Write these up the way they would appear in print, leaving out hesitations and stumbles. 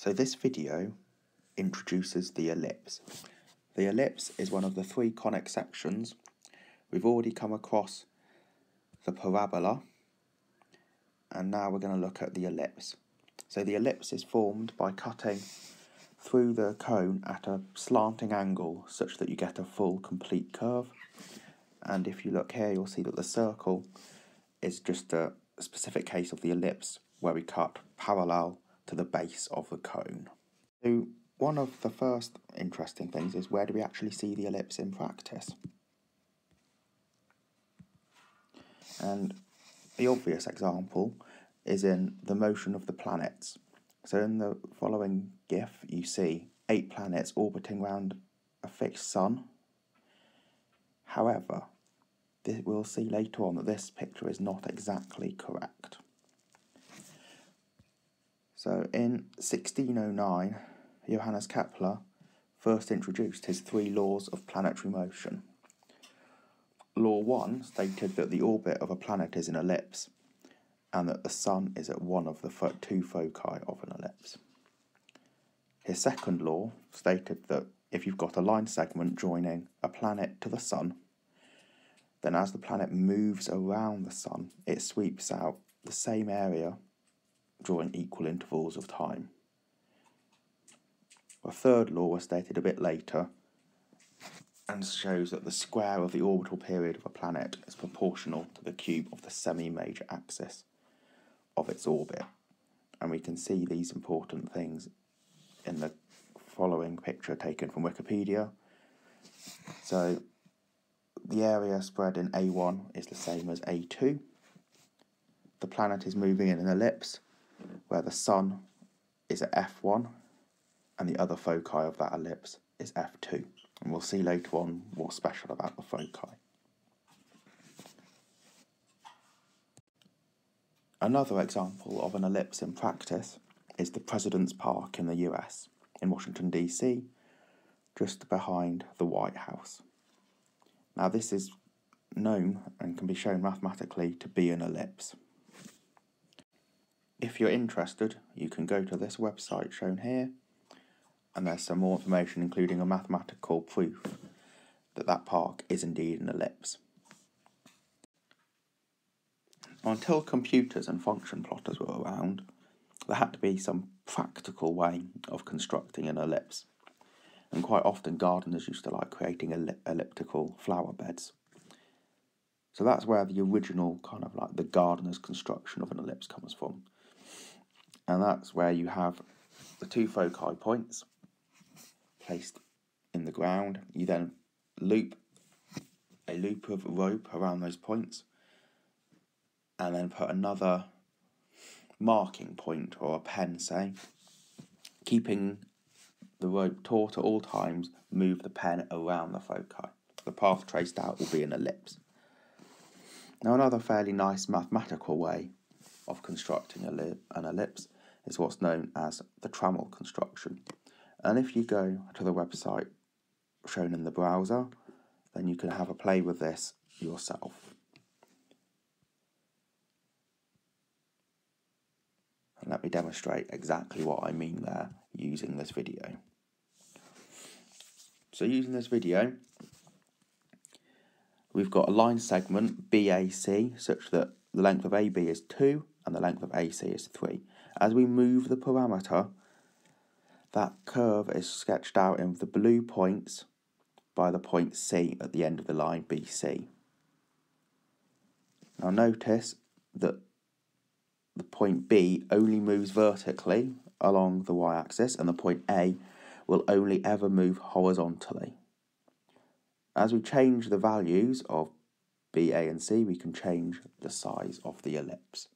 So this video introduces the ellipse. The ellipse is one of the three conic sections. We've already come across the parabola, and now we're going to look at the ellipse. So the ellipse is formed by cutting through the cone at a slanting angle such that you get a full complete curve. And if you look here, you'll see that the circle is just a specific case of the ellipse where we cut parallel to the base of the cone. So one of the first interesting things is, where do we actually see the ellipse in practice? And the obvious example is in the motion of the planets. So in the following GIF, you see 8 planets orbiting around a fixed sun. However, we'll see later on that this picture is not exactly correct. So in 1609, Johannes Kepler first introduced his 3 laws of planetary motion. Law 1 stated that the orbit of a planet is an ellipse, and that the sun is at one of the 2 foci of an ellipse. His second law stated that if you've got a line segment joining a planet to the sun, then as the planet moves around the sun, it sweeps out the same area during equal intervals of time. A third law was stated a bit later and shows that the square of the orbital period of a planet is proportional to the cube of the semi-major axis of its orbit. And we can see these important things in the following picture taken from Wikipedia. So the area spread in A1 is the same as A2. The planet is moving in an ellipse where the sun is at F1 and the other foci of that ellipse is F2. And we'll see later on what's special about the foci. Another example of an ellipse in practice is the President's Park in the US, in Washington DC, just behind the White House. Now this is known and can be shown mathematically to be an ellipse. If you're interested, you can go to this website shown here, and there's some more information including a mathematical proof that that park is indeed an ellipse. Until computers and function plotters were around, there had to be some practical way of constructing an ellipse. And quite often gardeners used to like creating elliptical flower beds. So that's where the original kind of like the gardener's construction of an ellipse comes from. And that's where you have the 2 foci points placed in the ground. You then loop a loop of rope around those points and then put another marking point, or a pen say, keeping the rope taut at all times, move the pen around the foci. The path traced out will be an ellipse. Now another fairly nice mathematical way of constructing an ellipse is what's known as the Trammell construction. And if you go to the website shown in the browser, then you can have a play with this yourself. And let me demonstrate exactly what I mean there using this video. So using this video, we've got a line segment BAC such that the length of AB is 2 and the length of AC is 3. As we move the parameter, that curve is sketched out in the blue points by the point C at the end of the line BC. Now notice that the point B only moves vertically along the y-axis, and the point A will only ever move horizontally. As we change the values of B, A and C, we can change the size of the ellipse.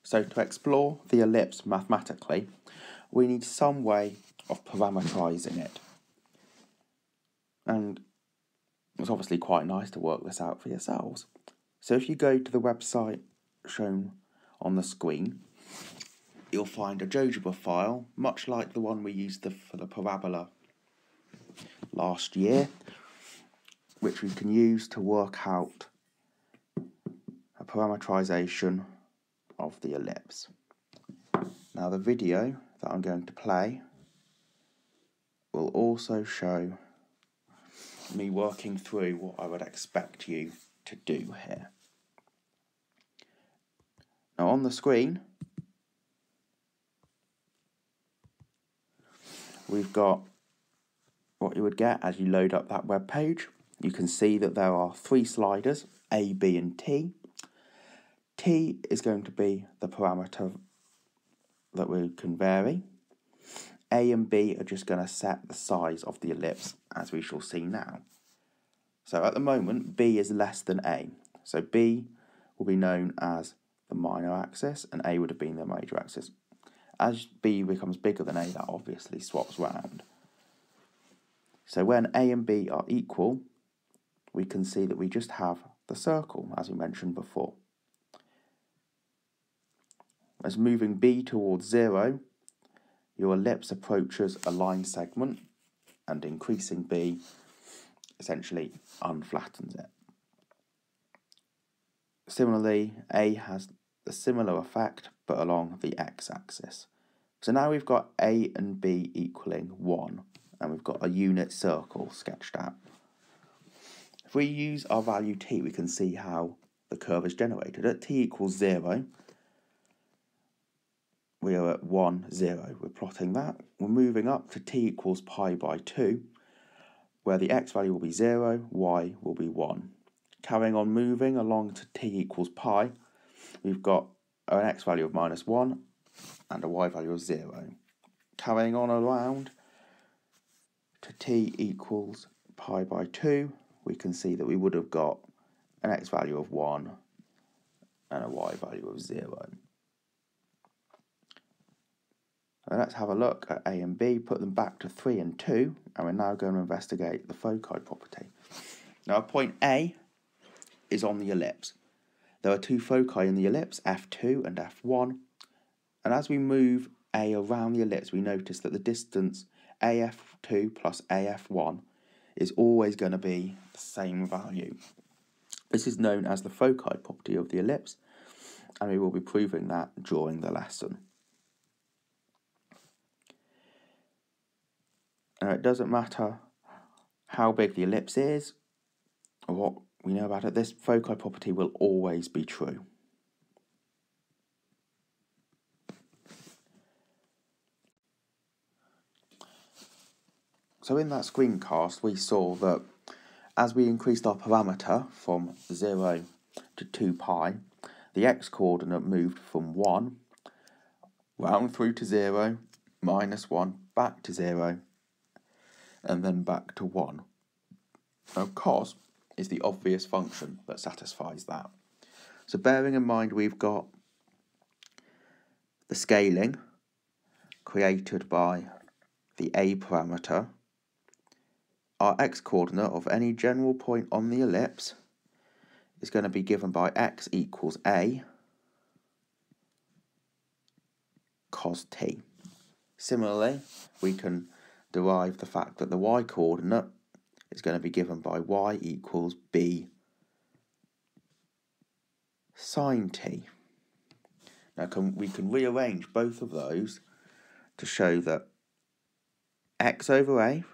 So to explore the ellipse mathematically, we need some way of parameterizing it. And it's obviously quite nice to work this out for yourselves. So if you go to the website shown on the screen, you'll find a GeoGebra file, much like the one we used for the parabola last year, which we can use to work out a parameterization of the ellipse. Now the video that I'm going to play will also show me working through what I would expect you to do here. Now on the screen we've got what you would get as you load up that web page. You can see that there are 3 sliders, A, B and T. T is going to be the parameter that we can vary. A and B are just going to set the size of the ellipse, as we shall see now. So at the moment, B is less than A. So B will be known as the minor axis, and A would have been the major axis. As B becomes bigger than A, that obviously swaps round. So when A and B are equal, we can see that we just have the circle, as we mentioned before. As moving B towards 0, your ellipse approaches a line segment, and increasing B essentially unflattens it. Similarly, A has a similar effect, but along the x-axis. So now we've got A and B equaling 1, and we've got a unit circle sketched out. If we use our value t, we can see how the curve is generated. At t equals 0, we are at 1, 0. We're plotting that. We're moving up to t equals pi by 2, where the x value will be 0, y will be 1. Carrying on moving along to t equals pi, we've got an x value of minus 1 and a y value of 0. Carrying on around to t equals pi by 2, we can see that we would have got an x value of 1 and a y value of 0. Now let's have a look at A and B, put them back to 3 and 2, and we're now going to investigate the foci property. Now point A is on the ellipse. There are 2 foci in the ellipse, F2 and F1, and as we move A around the ellipse, we notice that the distance AF2 plus AF1 is always going to be the same value. This is known as the foci property of the ellipse, and we will be proving that during the lesson. Now it doesn't matter how big the ellipse is or what we know about it, this foci property will always be true. So in that screencast we saw that as we increased our parameter from 0 to 2 pi, the x-coordinate moved from 1 round through to 0, minus 1, back to 0, and then back to 1. Now cos is the obvious function that satisfies that. So bearing in mind we've got the scaling created by the a parameter, our x-coordinate of any general point on the ellipse is going to be given by x equals a cos t. Similarly, we can derive the fact that the y-coordinate is going to be given by y equals b sine t. Now we can rearrange both of those to show that x over a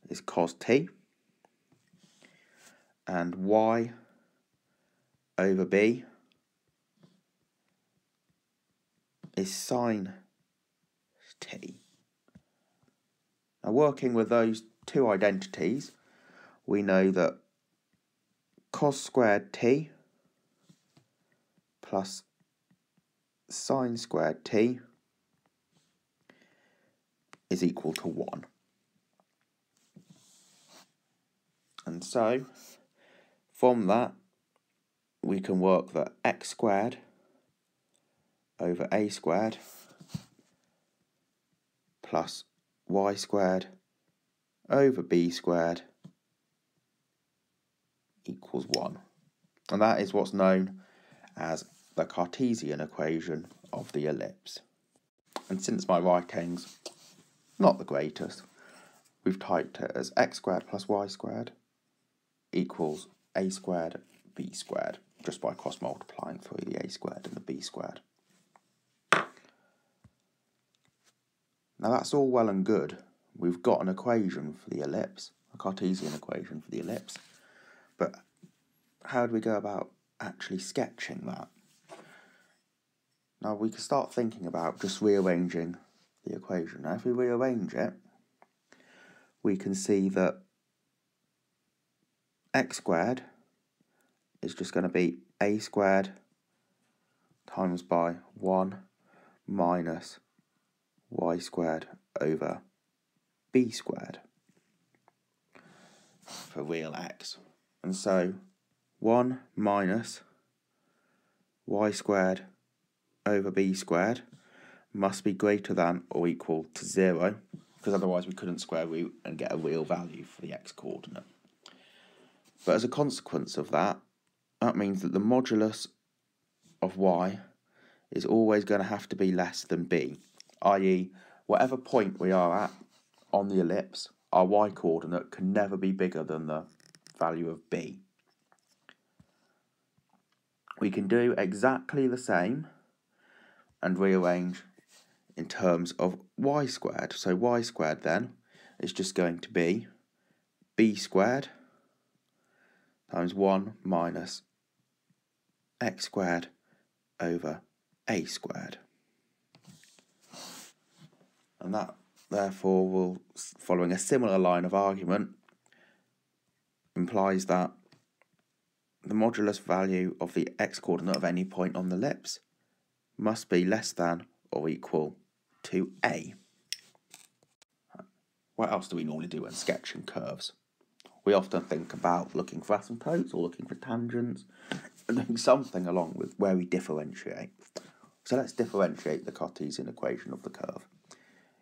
is cos t and y over b is sine t. Now working with those 2 identities, we know that cos squared t plus sine squared t is equal to 1. And so, from that, we can work that x squared over a squared plus y squared over b squared equals 1. And that is what's known as the Cartesian equation of the ellipse. And since my writing's not the greatest, we've typed it as x squared plus y squared equals a squared b squared, just by cross multiplying through the a squared and the b squared. Now that's all well and good. We've got an equation for the ellipse, a Cartesian equation for the ellipse, but how do we go about actually sketching that? Now we can start thinking about just rearranging the equation. Now if we rearrange it, we can see that x squared is just going to be a squared times by 1 minus y squared over b squared for real x. And so 1 minus y squared over b squared must be greater than or equal to 0, because otherwise we couldn't square root and get a real value for the x coordinate. But as a consequence of that, that means that the modulus of y is always going to have to be less than b, i.e. whatever point we are at on the ellipse, our y coordinate can never be bigger than the value of b. We can do exactly the same and rearrange in terms of y squared. So y squared then is just going to be b squared times 1 minus x squared over a squared. And that therefore will, following a similar line of argument, implies that the modulus value of the x coordinate of any point on the ellipse must be less than or equal to a. What else do we normally do when sketching curves? We often think about looking for asymptotes or looking for tangents and doing something along with where we differentiate. So let's differentiate the Cartesian equation of the curve.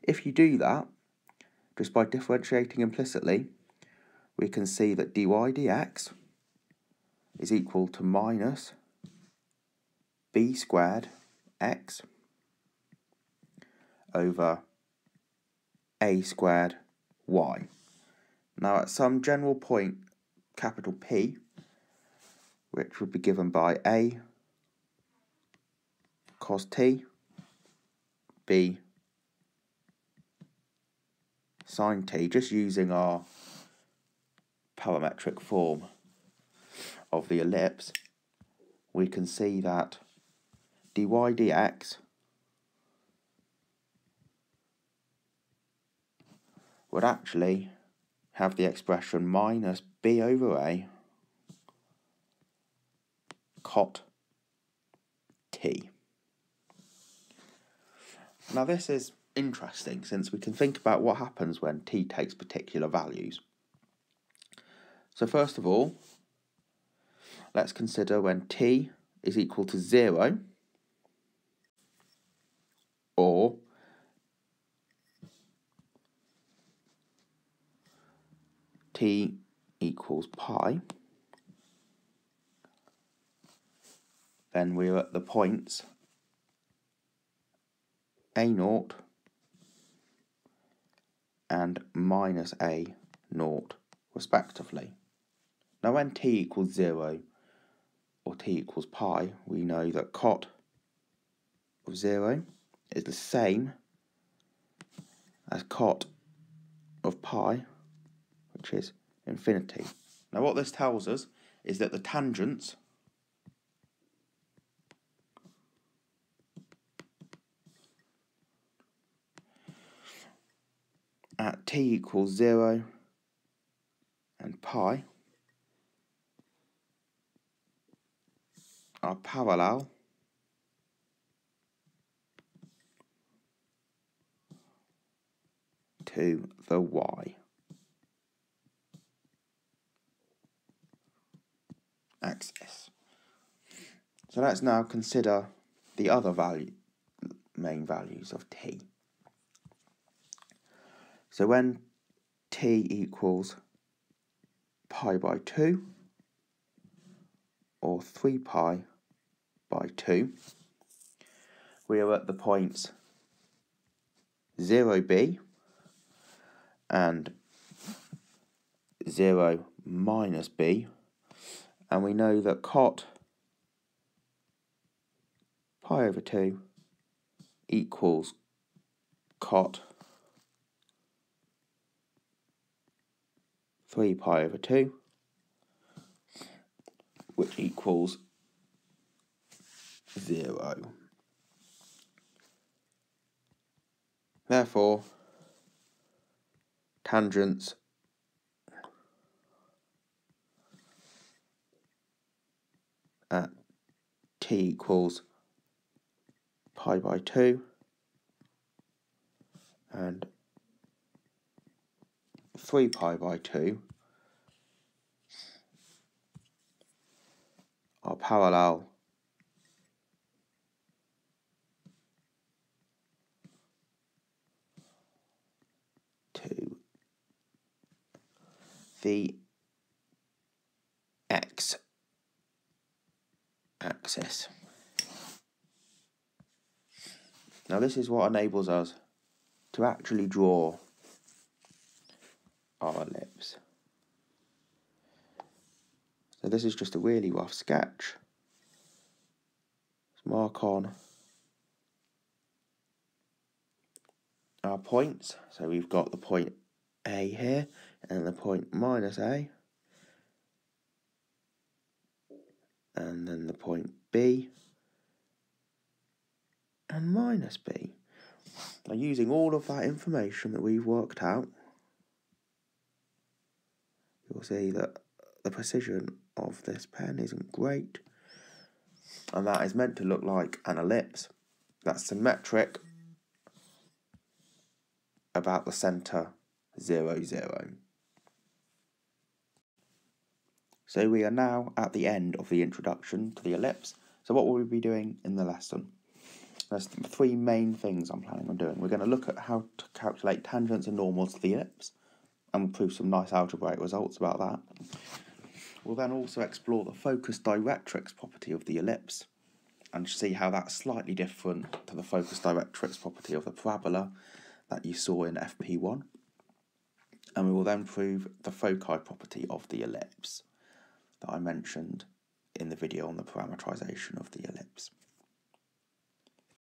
If you do that, just by differentiating implicitly, we can see that dy dx is equal to minus b squared x over a squared y. Now at some general point, capital P, which would be given by a cos t, b sin t, just using our parametric form of the ellipse, we can see that dy dx would actually have the expression minus b over a cot t. Now this is interesting, since we can think about what happens when t takes particular values. So first of all, let's consider when t is equal to 0 or t equals pi, then we're at the points a0 and minus a0 respectively. Now when t equals 0 or t equals pi, we know that cot of 0 is the same as cot of pi, which is infinity. Now what this tells us is that the tangents at t equals 0 and pi are parallel to the y axis. So let's now consider the other main values of t. So when t equals pi by 2 or 3 pi by 2, we are at the points 0b and 0 minus b, And we know that cot pi over 2 equals cot 3 pi over 2, which equals 0. Therefore, tangents at t equals pi by 2 and 3 pi by 2 are parallel to the x-axis. Now this is what enables us to actually draw our ellipse. So this is just a really rough sketch. Let's mark on our points. So we've got the point A here and the point minus A, and then the point B and minus B. Now using all of that information that we've worked out, you'll see that the precision of this pen isn't great, and that is meant to look like an ellipse that's symmetric about the centre 0, 0. So we are now at the end of the introduction to the ellipse. So what will we be doing in the lesson? There's 3 main things I'm planning on doing. We're going to look at how to calculate tangents and normals to the ellipse, and we'll prove some nice algebraic results about that. We'll then also explore the focus directrix property of the ellipse and see how that's slightly different to the focus directrix property of the parabola that you saw in FP1. And we will then prove the foci property of the ellipse that I mentioned in the video on the parametrization of the ellipse.